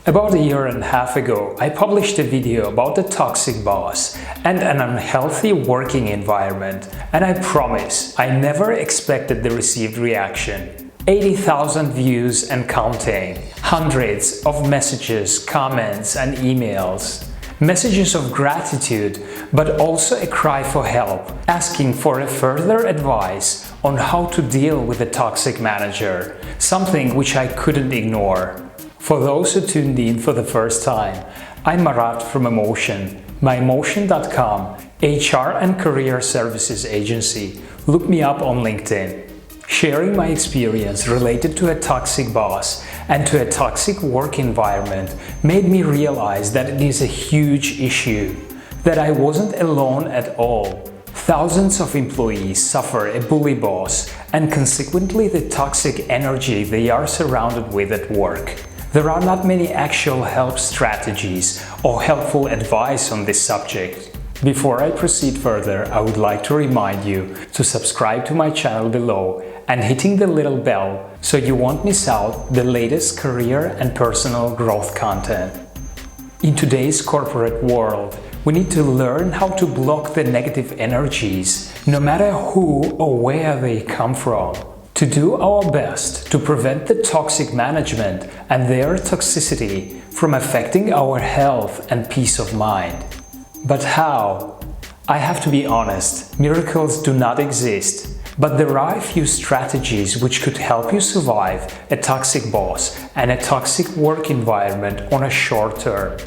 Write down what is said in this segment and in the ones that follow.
About a year and a half ago, I published a video about the toxic boss and an unhealthy working environment, and I promise I never expected the received reaction. 80,000 views and counting, hundreds of messages, comments and emails. Messages of gratitude, but also a cry for help, asking for a further advice on how to deal with a toxic manager, something which I couldn't ignore. For those who tuned in for the first time, I'm Marat from EMMOTION, myemotion.com, HR and career services agency. Look me up on LinkedIn. Sharing my experience related to a toxic boss and to a toxic work environment made me realize that it is a huge issue, that I wasn't alone at all. Thousands of employees suffer a bully boss and consequently the toxic energy they are surrounded with at work. There are not many actual help strategies or helpful advice on this subject. Before I proceed further, I would like to remind you to subscribe to my channel below and hitting the little bell so you won't miss out the latest career and personal growth content. In today's corporate world, we need to learn how to block the negative energies, no matter who or where they come from, to do our best to prevent the toxic management and their toxicity from affecting our health and peace of mind. But how? I have to be honest, miracles do not exist, but there are a few strategies which could help you survive a toxic boss and a toxic work environment on a short term.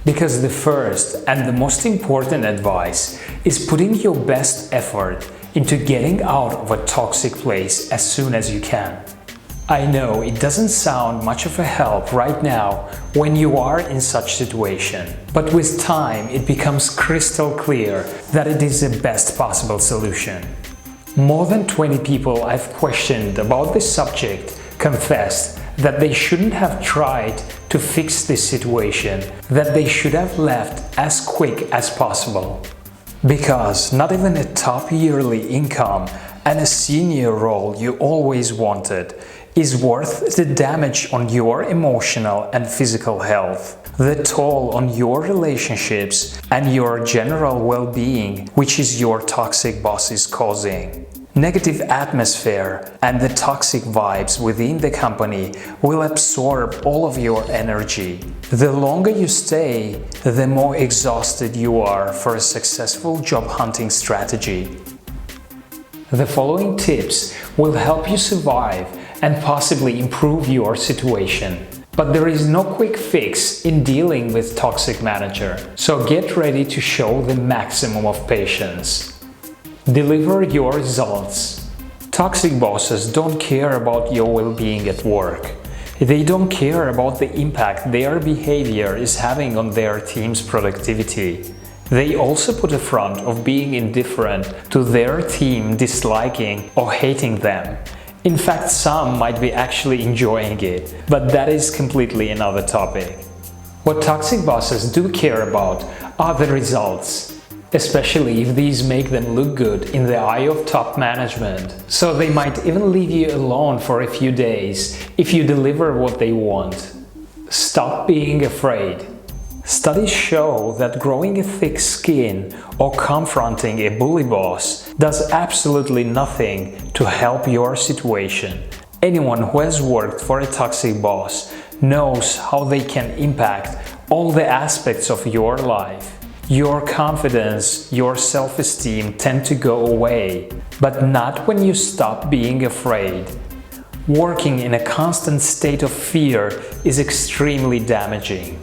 Because the first and the most important advice is putting your best effort into getting out of a toxic place as soon as you can. I know it doesn't sound much of a help right now when you are in such situation, but with time it becomes crystal clear that it is the best possible solution. More than 20 people I've questioned about this subject confessed that they shouldn't have tried to fix this situation, that they should have left as quick as possible. Because not even a top yearly income and a senior role you always wanted is worth the damage on your emotional and physical health, the toll on your relationships and your general well-being, which is your toxic boss is causing. Negative atmosphere and the toxic vibes within the company will absorb all of your energy. The longer you stay, the more exhausted you are for a successful job hunting strategy. The following tips will help you survive and possibly improve your situation. But there is no quick fix in dealing with toxic manager, so get ready to show the maximum of patience. Deliver your results. Toxic bosses don't care about your well-being at work. They don't care about the impact their behavior is having on their team's productivity. They also put a front of being indifferent to their team disliking or hating them. In fact, some might be actually enjoying it, but that is completely another topic. What toxic bosses do care about are the results, especially if these make them look good in the eye of top management. So they might even leave you alone for a few days if you deliver what they want. Stop being afraid. Studies show that growing a thick skin or confronting a bully boss does absolutely nothing to help your situation. Anyone who has worked for a toxic boss knows how they can impact all the aspects of your life. Your confidence, your self-esteem tend to go away, but not when you stop being afraid. Working in a constant state of fear is extremely damaging.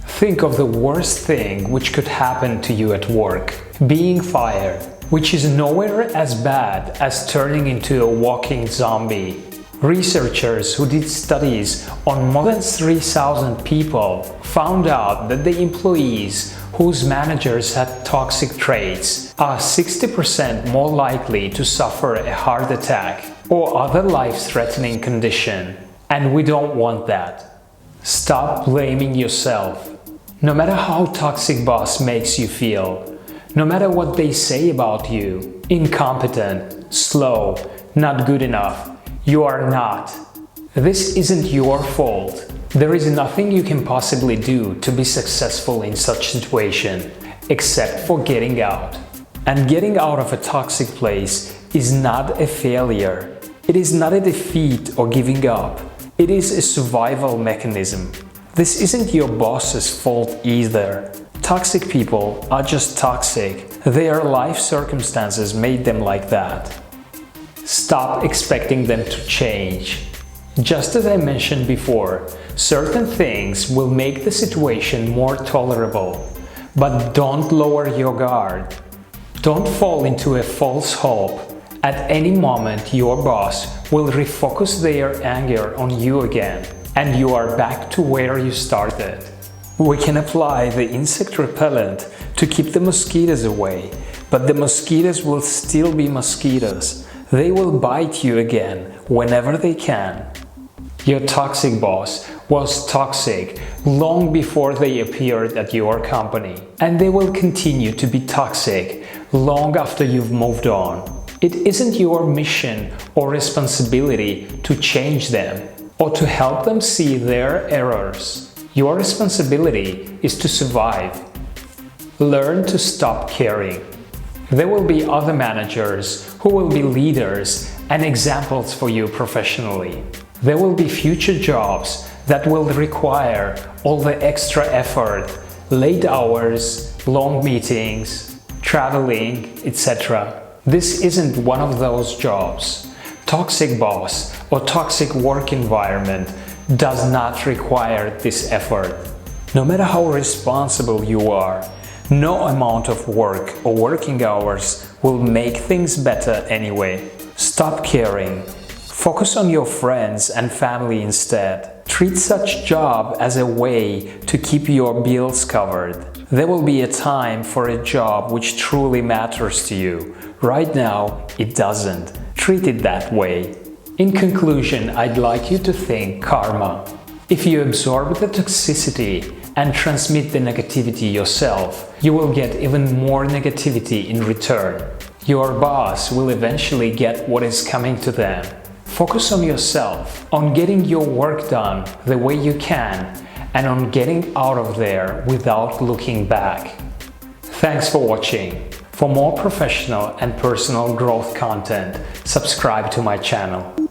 Think of the worst thing which could happen to you at work: being fired, which is nowhere as bad as turning into a walking zombie. Researchers who did studies on more than 3,000 people found out that the employees whose managers had toxic traits are 60% more likely to suffer a heart attack or other life-threatening condition. And we don't want that. Stop blaming yourself. No matter how toxic boss makes you feel, no matter what they say about you, incompetent, slow, not good enough, you are not. This isn't your fault. There is nothing you can possibly do to be successful in such situation, except for getting out. And getting out of a toxic place is not a failure. It is not a defeat or giving up. It is a survival mechanism. This isn't your boss's fault either. Toxic people are just toxic. Their life circumstances made them like that. Stop expecting them to change. Just as I mentioned before, certain things will make the situation more tolerable. But don't lower your guard. Don't fall into a false hope. At any moment, your boss will refocus their anger on you again, and you are back to where you started. We can apply the insect repellent to keep the mosquitoes away, but the mosquitoes will still be mosquitoes. They will bite you again whenever they can. Your toxic boss was toxic long before they appeared at your company, and they will continue to be toxic long after you've moved on. It isn't your mission or responsibility to change them or to help them see their errors. Your responsibility is to survive. Learn to stop caring. There will be other managers who will be leaders and examples for you professionally. There will be future jobs that will require all the extra effort, late hours, long meetings, traveling, etc. This isn't one of those jobs. Toxic boss or toxic work environment does not require this effort. No matter how responsible you are, no amount of work or working hours will make things better anyway. Stop caring. Focus on your friends and family instead. Treat such job as a way to keep your bills covered. There will be a time for a job which truly matters to you. Right now, it doesn't. Treat it that way. In conclusion, I'd like you to think karma. If you absorb the toxicity and transmit the negativity yourself, you will get even more negativity in return. Your boss will eventually get what is coming to them. Focus on yourself, on getting your work done the way you can, and on getting out of there without looking back. Thanks for watching. For more professional and personal growth content, subscribe to my channel.